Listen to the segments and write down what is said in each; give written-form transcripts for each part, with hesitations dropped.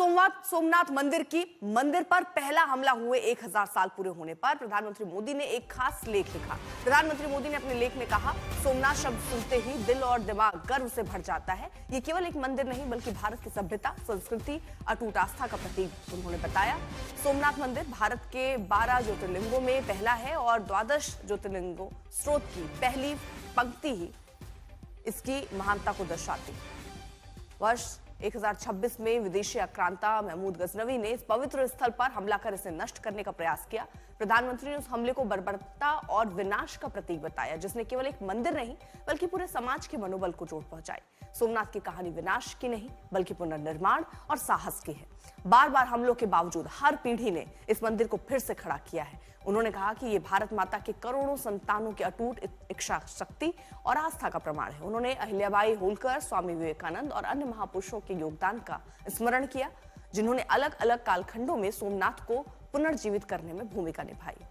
सोमनाथ मंदिर की मंदिर पर पहला हमला हुए 1000 साल पूरे होने पर प्रधानमंत्री मोदी ने एक खास लेख लिखा। प्रधानमंत्री मोदी ने अपने लेख में कहा, सोमनाथ शब्द सुनते ही दिल और दिमाग गर्व से भर जाता है। ये केवल एक मंदिर नहीं बल्कि भारत की सभ्यता, संस्कृति, अटूट आस्था का प्रतीक। उन्होंने बताया, सोमनाथ मंदिर भारत के 12 ज्योतिर्लिंगों में पहला है और 12 ज्योतिर्लिंगों स्रोत की पहली पंक्ति ही इसकी महानता को दर्शाती। वर्ष 1026 में विदेशी आक्रांता महमूद गजनवी ने इस पवित्र स्थल पर हमला कर इसे नष्ट करने का प्रयास किया। प्रधानमंत्री ने उस हमले को बर्बरता और विनाश का प्रतीक बताया, जिसने केवल एक मंदिर नहीं बल्कि पूरे समाज के मनोबल को चोट पहुंचाई। सोमनाथ की कहानी विनाश की नहीं बल्कि पुनर्निर्माण और साहस की है। बार बार हमलों के बावजूद हर पीढ़ी ने इस मंदिर को फिर से खड़ा किया है। उन्होंने कहा कि यह भारत माता के करोड़ों संतानों की अटूट इच्छा शक्ति और आस्था का प्रमाण है। उन्होंने अहिल्याबाई होलकर, स्वामी विवेकानंद और अन्य महापुरुषों के योगदान का स्मरण किया, जिन्होंने अलग अलग कालखंडों में सोमनाथ को पुनर्जीवित करने में भूमिका निभाई।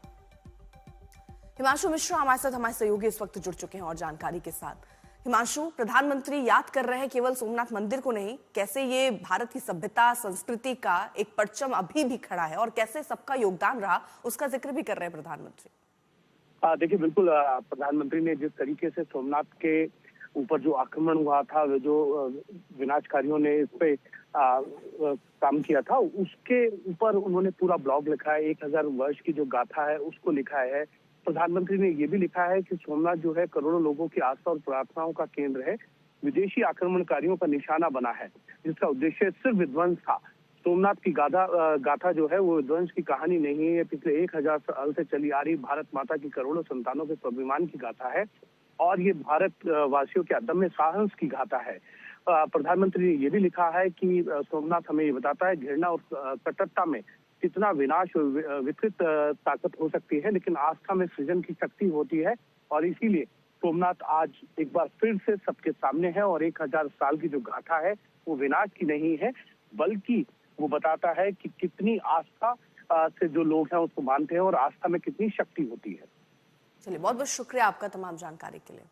हिमांशु मिश्रा हमारे सहयोगी इस वक्त जुड़ चुके हैं और जानकारी के साथ। हिमांशु, प्रधानमंत्री याद कर रहे हैं केवल सोमनाथ मंदिर को नहीं, कैसे ये भारत की सभ्यता, संस्कृति का एक परचम अभी भी खड़ा है और कैसे सबका योगदान रहा, उसका जिक्र भी कर रहे हैं प्रधानमंत्री। देखिए, बिल्कुल प्रधानमंत्री ने जिस तरीके से सोमनाथ के ऊपर जो आक्रमण हुआ था, जो विनाशकारियों ने इस पे काम किया था, उसके ऊपर उन्होंने पूरा ब्लॉग लिखा है। 1000 वर्ष की जो गाथा है उसको लिखा है। प्रधानमंत्री ने ये भी लिखा है कि सोमनाथ जो है करोड़ों लोगों की आस्था और प्रार्थनाओं का केंद्र है, विदेशी आक्रमणकारियों का निशाना बना है, जिसका उद्देश्य सिर्फ विध्वंस था। सोमनाथ की गाथा जो है वो विध्वंस की कहानी नहीं है, पिछले 1000 साल से चली आ रही भारत माता की करोड़ों संतानों के स्वाभिमान की गाथा है और ये भारत वासियों के अदम्य साहस की गाथा है। प्रधानमंत्री ने ये भी लिखा है कि सोमनाथ हमें ये बताता है घृणा और कट्टरता में कितना विनाश और विकृत ताकत हो सकती है, लेकिन आस्था में सृजन की शक्ति होती है और इसीलिए सोमनाथ आज एक बार फिर से सबके सामने है और 1000 साल की जो गाथा है वो विनाश की नहीं है, बल्कि वो बताता है कि कितनी आस्था से जो लोग हैं उसको मानते हैं और आस्था में कितनी शक्ति होती है। चलिए, बहुत बहुत शुक्रिया आपका तमाम जानकारी के लिए।